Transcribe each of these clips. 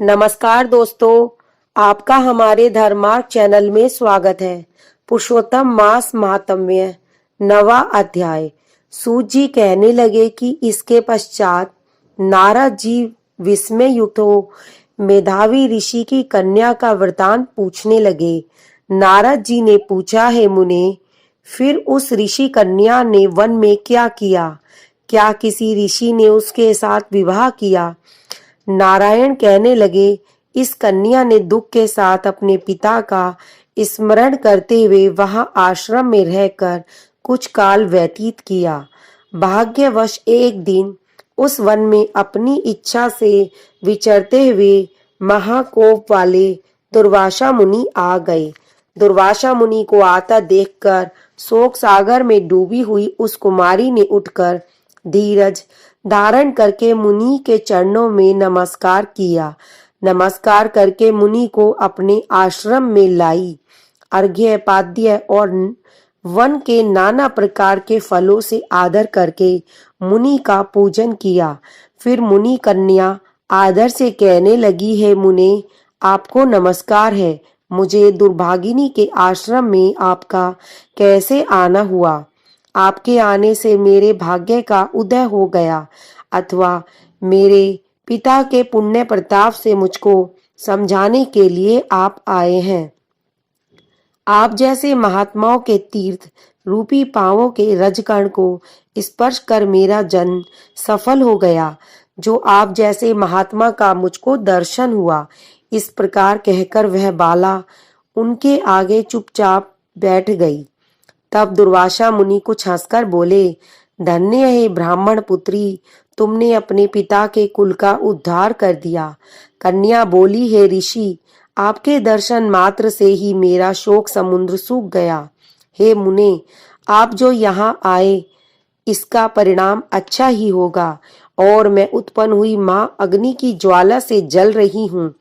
नमस्कार दोस्तों, आपका हमारे धर्मार्थ चैनल में स्वागत है। पुरुषोत्तम मास महात्म्य, नवा अध्याय। सूत जी कहने लगे कि इसके पश्चात नारद जी विस्मय युक्त हो मेधावी ऋषि की कन्या का वृतांत पूछने लगे। नारद जी ने पूछा, है मुने, फिर उस ऋषि कन्या ने वन में क्या किया? क्या किसी ऋषि ने उसके साथ विवाह किया? नारायण कहने लगे, इस कन्या ने दुख के साथ अपने पिता का स्मरण करते हुए वहां आश्रम में रहकर कुछ काल व्यतीत किया। भाग्यवश एक दिन उस वन में अपनी इच्छा से विचरते हुए महाकोप वाले दुर्वासा मुनि आ गए। दुर्वासा मुनि को आता देखकर शोक सागर में डूबी हुई उस कुमारी ने उठकर धीरज धारण करके मुनि के चरणों में नमस्कार किया। नमस्कार करके मुनि को अपने आश्रम में लाई। अर्घ्य पाद्य और वन के नाना प्रकार के फलों से आदर करके मुनि का पूजन किया। फिर मुनि कन्या आदर से कहने लगी, है मुने, आपको नमस्कार है। मुझे दुर्भागिनी के आश्रम में आपका कैसे आना हुआ? आपके आने से मेरे भाग्य का उदय हो गया अथवा मेरे पिता के पुण्य प्रताप से मुझको समझाने के लिए आप आए हैं। आप जैसे महात्माओं के तीर्थ रूपी पांवों के रजकण को स्पर्श कर मेरा जन्म सफल हो गया। जो आप जैसे महात्मा का मुझको दर्शन हुआ। इस प्रकार कहकर वह बाला उनके आगे चुपचाप बैठ गई। तब दुर्वासा मुनि कुछ हंसकर बोले, धन्य है ब्राह्मण पुत्री, तुमने अपने पिता के कुल का उद्धार कर दिया। कन्या बोली, है ऋषि, आपके दर्शन मात्र से ही मेरा शोक समुद्र सूख गया। हे मुने, आप जो यहाँ आए इसका परिणाम अच्छा ही होगा और मैं उत्पन्न हुई माँ अग्नि की ज्वाला से जल रही हूँ।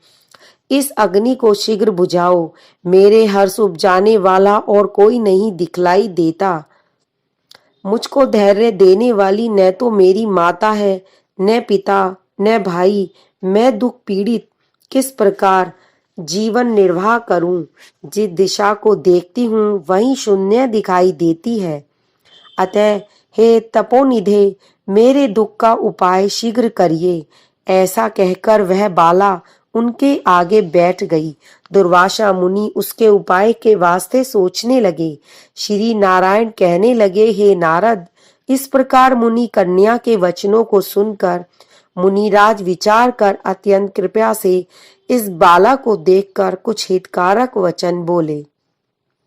इस अग्नि को शीघ्र बुझाओ। मेरे हर्ष उपजाने वाला और कोई नहीं दिखलाई देता। मुझको धैर्य देने वाली न तो मेरी माता है, न पिता, न भाई। मैं दुख पीड़ित किस प्रकार जीवन निर्वाह करूं? जिस दिशा को देखती हूं वहीं शून्य दिखाई देती है। अतः हे तपोनिधे, मेरे दुख का उपाय शीघ्र करिए। ऐसा कहकर वह बाला उनके आगे बैठ गई। दुर्वासा मुनि उसके उपाय के वास्ते सोचने लगे। श्री नारायण कहने लगे, हे नारद, इस प्रकार मुनि कन्या के वचनों को सुनकर मुनिराज विचार कर अत्यंत कृपया से इस बाला को देखकर कुछ हितकारक वचन बोले।